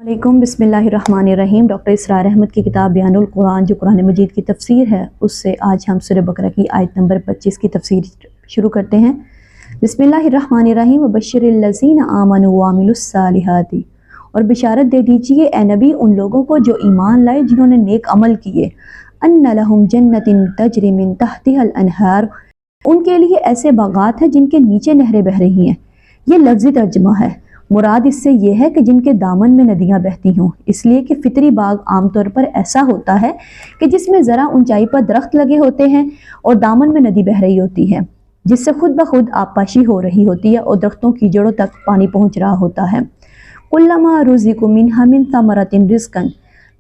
वालेकुम बिस्मिल्लाहिर्रहमानिर्रहीम। डॉक्टर इसरार अहमद की किताब बयानुल कुरान जो कुरान मजीद की तफसीर है, उससे आज हम सूरह बकरा की आयत नंबर 25 की तफसीर शुरू करते हैं। बिस्मिल्लाहिर्रहमानिर्रहीम वबश्शिरिल लज़ीना आमनु व अमिलुस्सालिहाति, और बिशारत दे दीजिए ए नबी उन लोगों को जो ईमान लाए जिन्होंने नेक अमल किए। अन्ना लहुम जन्नतिन तजरी मिन तहतिहल अनहार, उनके लिए ऐसे बागात हैं जिनके नीचे नहरें बह रही हैं। ये लफ्ज़ी तर्जमा है। मुराद इससे ये है कि जिनके दामन में नदियाँ बहती हों, इसलिए कि फितरी बाग आमतौर पर ऐसा होता है कि जिसमें ज़रा ऊंचाई पर दरख्त लगे होते हैं और दामन में नदी बह रही होती है, जिससे खुद ब खुद आबपाशी हो रही होती है और दरख्तों की जड़ों तक पानी पहुँच रहा होता है। कुल्लमा रुज़िक़ू मिन्हा मिन समरतिन रिज़्क़न,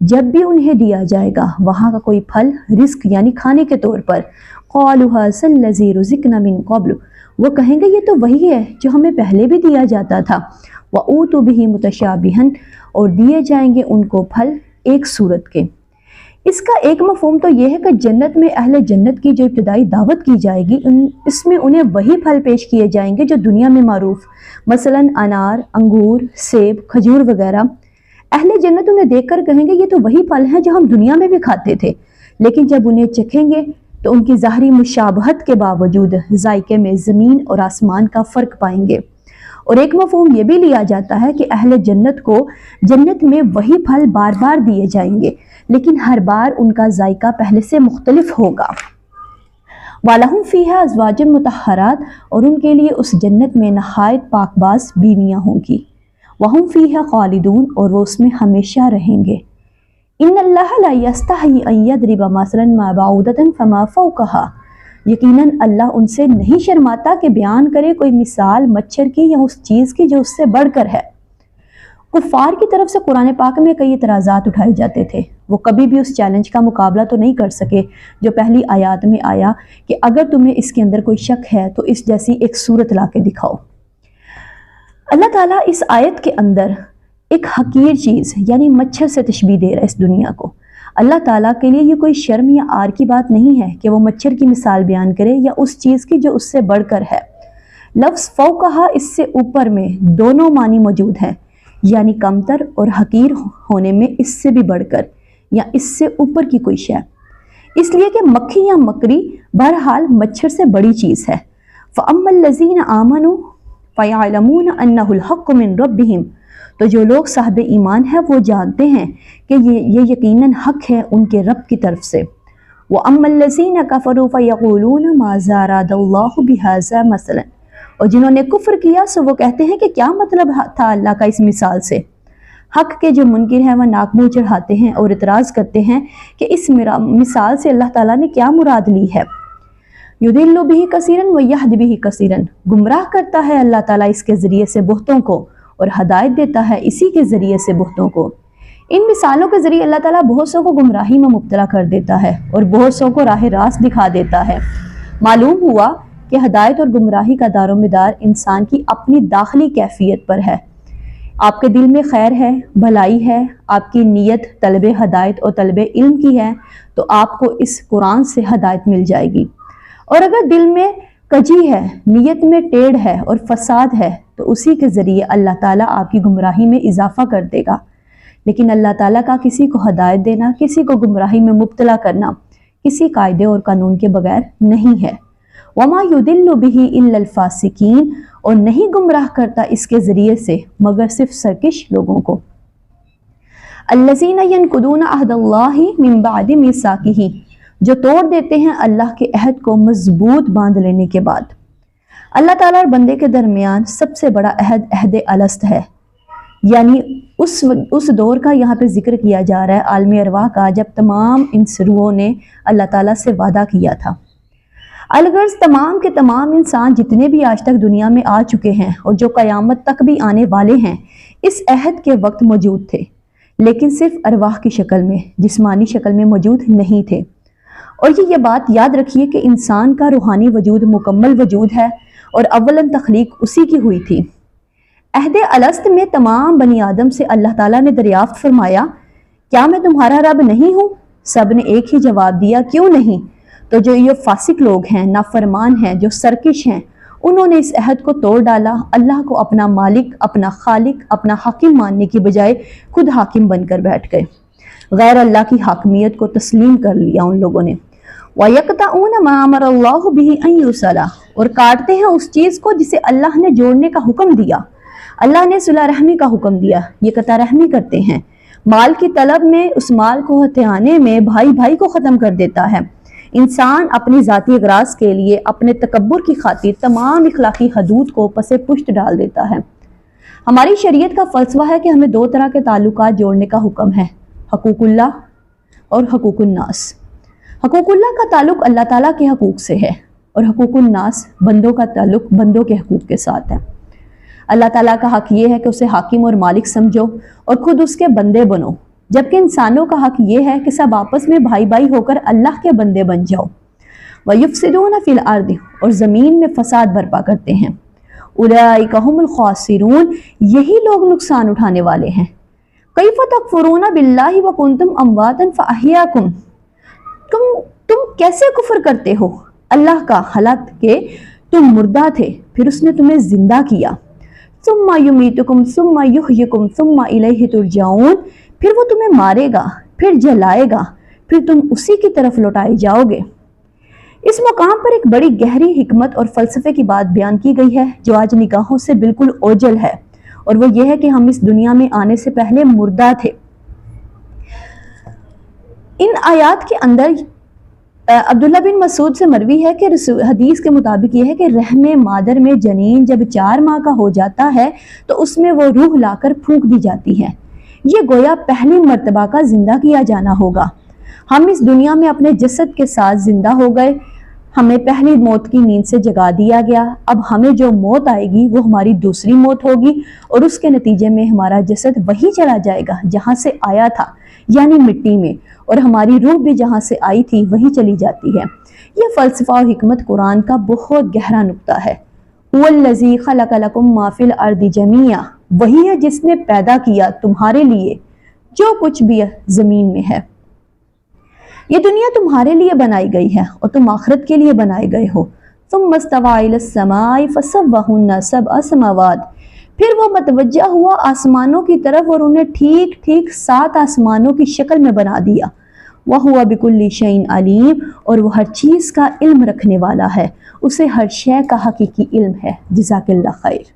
जब भी उन्हें दिया जाएगा वहाँ का कोई फल, रिस्क यानी खाने के तौर पर, क़ालू हाज़ा लज़ी रुज़िक़ना मिन क़ब्ल, वो कहेंगे ये तो वही है जो हमें पहले भी दिया जाता था। व ऊतू बिही मुतशाबिहन, और दिए जाएंगे उनको फल एक सूरत के। इसका एक मफहूम तो यह है कि जन्नत में अहले जन्नत की जो इब्तिदाई दावत की जाएगी इसमें उन्हें वही फल पेश किए जाएंगे जो दुनिया में मारूफ, मसलन अनार, अंगूर, सेब, खजूर वगैरह। अहले जन्नत उन्हें देखकर कहेंगे ये तो वही फल हैं जो हम दुनिया में भी खाते थे, लेकिन जब उन्हें चखेंगे तो उनकी ज़ाहरी मुशाबहत के बावजूद जायके में ज़मीन और आसमान का फ़र्क पाएंगे। और एक मफहूम ये भी लिया जाता है कि अहले जन्नत को जन्नत में वही फल बार बार दिए जाएंगे, लेकिन हर बार उनका जायका पहले से मुख्तलिफ होगा। वालहुम फ़ीहा अज़वाजुन मुतहहरात, और उनके लिए उस जन्नत में नहायत पाकबाज बीवियाँ होंगी। वहुम फ़ीहा खालिदून, और वो उसमें हमेशा रहेंगे। इन्नल्लाह ला यस्तही अन यदरिबा मसलन मा बाउदतन फमा फौकहा, यकीनन अल्लाह उनसे नहीं शर्माता कि बयान करे कोई मिसाल मच्छर की या उस चीज़ की जो उससे बढ़कर है। कुफ़ार की तरफ से कुरान पाक में कई एतराज़ात उठाए जाते थे। वो कभी भी उस चैलेंज का मुकाबला तो नहीं कर सके जो पहली आयत में आया कि अगर तुम्हें इसके अंदर कोई शक है तो इस जैसी एक सूरत ला के दिखाओ। अल्लाह ताला इस आयत के अंदर एक हकीर चीज़ यानी मच्छर से तशबीह दे रहा है इस दुनिया को। अल्लाह ताला के लिए ये कोई शर्म या आर की बात नहीं है कि वो मच्छर की मिसाल बयान करे या उस चीज़ की जो उससे बढ़कर है। लफ्ज़ फौकहा इससे ऊपर में दोनों मानी मौजूद है, यानी कमतर और हकीर होने में इससे भी बढ़कर या इससे ऊपर की कोई शय, इसलिए कि मक्खी या मकड़ी बहरहाल मच्छर से बड़ी चीज़ है। फ़अम्मल लज़ीना आमनू फ़यअलमून अन्नहुल हक़्क़ु मिन रब्बिहिम, तो जो लोग साहब ईमान हैं वो जानते हैं कि ये यकीनन हक है उनके रब की तरफ से। व अम्मल लज़ीना कफ़रू फ़यक़ूलून माज़ा अरादल्लाहु बिहाज़ा मसलन, और जिन्होंने कुफ्र किया सो वो कहते हैं कि क्या मतलब था अल्लाह का इस मिसाल से। हक के जो मुनकिर हैं वह नाक मुँह चढ़ाते हैं और इतराज़ करते हैं कि इस मिसाल से अल्लाह ताला ने क्या मुराद ली है। युदिल्लु बिही कसीरन व यहदी बिही कसीरन, गुमराह करता है अल्लाह ताला इसके ज़रिए से बहुतों को और हदायत देता है इसी के ज़रिए से बहुतों को। इन मिसालों के ज़रिए अल्लाह ताला बहुत सौ को गुमराही में मुब्तला कर देता है और बहुत सौ को राह रास्त दिखा देता है। मालूम हुआ कि हदायत और गुमराही का दारोमदार इंसान की अपनी दाखिली कैफियत पर है। आपके दिल में खैर है, भलाई है, आपकी नीयत तलब हदायत और तलब इल्म की है तो आपको इस कुरान से हदायत मिल जाएगी। और अगर दिल में कजी है, नीयत में टेढ़ है और फसाद है तो उसी के ज़रिए अल्लाह ताला आपकी गुमराही में इजाफ़ा कर देगा। लेकिन अल्लाह ताला का किसी को हदायत देना, किसी को गुमराही में मुब्तला करना किसी कायदे और कानून के बगैर नहीं है। वमा युदिल्लु बिही इल्लल फासिकीन, और नहीं गुमराह करता इसके ज़रिए से मगर सिर्फ सरकश लोगों को। अल्लज़ीना यनकुदूना अहदल्लाहि मिन बादि मीसाकिही, जो तोड़ देते हैं अल्लाह के अहद को मजबूत बांध लेने के बाद। अल्लाह ताला और बंदे के दरमियान सबसे बड़ा अहद अहद अलस्त है, यानी उस दौर का यहाँ पे जिक्र किया जा रहा है आलमी अरवाह का, जब तमाम इंस रूहों ने अल्लाह ताला से वादा किया था। अलगर्ज तमाम के तमाम इंसान जितने भी आज तक दुनिया में आ चुके हैं और जो क़यामत तक भी आने वाले हैं इस अहद के वक्त मौजूद थे, लेकिन सिर्फ अरवाह की शक्ल में, जिस्मानी शक्ल में मौजूद नहीं थे। और ये बात याद रखिए कि इंसान का रूहानी वजूद मुकम्मल वजूद है और अव्वलन तख्लीक उसी की हुई थी। अहद अलस्त में तमाम बनी आदम से अल्लाह ताला ने दरियाफ्त फरमाया, क्या मैं तुम्हारा रब नहीं हूँ? सब ने एक ही जवाब दिया, क्यों नहीं। तो जो ये फासिक लोग हैं, नाफरमान हैं, जो सरकश हैं, انہوں نے اس عہد کو توڑ ڈالا، اللہ کو اپنا مالک، اپنا خالق، اپنا حاکم ماننے کی بجائے خود حاکم بن کر بیٹھ گئے، غیر اللہ کی حاکمیت کو تسلیم کر لیا ان لوگوں نے۔ وَيَقْطَعُونَ مَا أَمَرَ اللَّهُ بِهِ أَن يُوصَلَ، اور کاٹتے ہیں اس چیز کو جسے اللہ نے جوڑنے کا حکم دیا۔ اللہ نے صلح رحمی کا حکم دیا، یہ قطع رحمی کرتے ہیں۔ مال کی طلب میں، اس مال کو ہتھیانے میں بھائی بھائی کو ختم کر دیتا ہے۔ انسان اپنی ذاتی اغراض کے لیے، اپنے تکبر کی خاطر تمام اخلاقی حدود کو پس پشت ڈال دیتا ہے۔ ہماری شریعت کا فلسفہ ہے کہ ہمیں دو طرح کے تعلقات جوڑنے کا حکم ہے، حقوق اللہ اور حقوق الناس۔ حقوق اللہ کا تعلق اللہ تعالیٰ کے حقوق سے ہے، اور حقوق الناس بندوں کا تعلق بندوں کے حقوق کے ساتھ ہے۔ اللہ تعالیٰ کا حق یہ ہے کہ اسے حاکم اور مالک سمجھو اور خود اس کے بندے بنو، جبکہ انسانوں کا حق یہ ہے کہ سب آپس میں بھائی بھائی ہو کر اللہ کے بندے بن جاؤ۔ وَيُفْسِدُونَ فِي الْأَرْضِ، اور زمین میں فساد برپا کرتے ہیں۔ أُولَئِكَ هُمُ الْخَاسِرُونَ، یہی لوگ نقصان اٹھانے والے ہیں۔ كَيْفَ تَكْفُرُونَ بِاللَّهِ وَكُنْتُمْ أَمْوَاتًا فَأَحْيَاكُمْ، تم کیسے کفر کرتے ہو اللہ کا، حالانکہ تم مردہ تھے پھر اس نے تمہیں زندہ کیا۔ ثم یمیتکم ثم یحییکم ثم الیہ ترجعون، پھر وہ تمہیں مارے گا، پھر جلائے گا، پھر تم اسی کی طرف لوٹائے جاؤ گے۔ اس مقام پر ایک بڑی گہری حکمت اور فلسفے کی بات بیان کی گئی ہے جو آج نگاہوں سے بالکل اوجھل ہے، اور وہ یہ ہے کہ ہم اس دنیا میں آنے سے پہلے مردہ تھے۔ ان آیات کے اندر عبداللہ بن مسعود سے مروی ہے کہ حدیث کے مطابق یہ ہے کہ رحم مادر میں جنین جب 4 ماہ کا ہو جاتا ہے تو اس میں وہ روح لا کر پھونک دی جاتی ہے۔ یہ گویا پہلی مرتبہ کا زندہ کیا جانا ہوگا۔ ہم اس دنیا میں اپنے جسد کے ساتھ زندہ ہو گئے، ہمیں پہلی موت کی نیند سے جگا دیا گیا، اب ہمیں جو موت آئے گی وہ ہماری دوسری موت ہوگی، اور اس کے نتیجے میں ہمارا جسد وہی چلا جائے گا جہاں سے آیا تھا، یعنی مٹی میں، اور ہماری روح بھی جہاں سے آئی تھی وہی چلی جاتی ہے۔ یہ فلسفہ و حکمت قرآن کا بہت گہرا نقطہ ہے۔ هُوَ الَّذِي خَلَقَ لَكُم مَّا فِي الْأَرْضِ جَمِيعًا، وہی ہے جس نے پیدا کیا تمہارے لیے جو کچھ بھی زمین میں ہے۔ یہ دنیا تمہارے لیے بنائی گئی ہے اور تم آخرت کے لیے بنائے گئے ہو۔ ثُمَّ اسْتَوَىٰ إِلَى السَّمَاءِ فَسَوَّاهُنَّ سَبْعَ سَمَاوَاتٍ، پھر وہ متوجہ ہوا آسمانوں کی طرف اور انہیں ٹھیک ٹھیک 7 آسمانوں کی شکل میں بنا دیا۔ وَهُوَ بِكُلِّ شَيْءٍ عَلِيمٌ، اور وہ ہر چیز کا علم رکھنے والا ہے، اسے ہر شے کا حقیقی علم ہے۔ جزاک اللہ خیر۔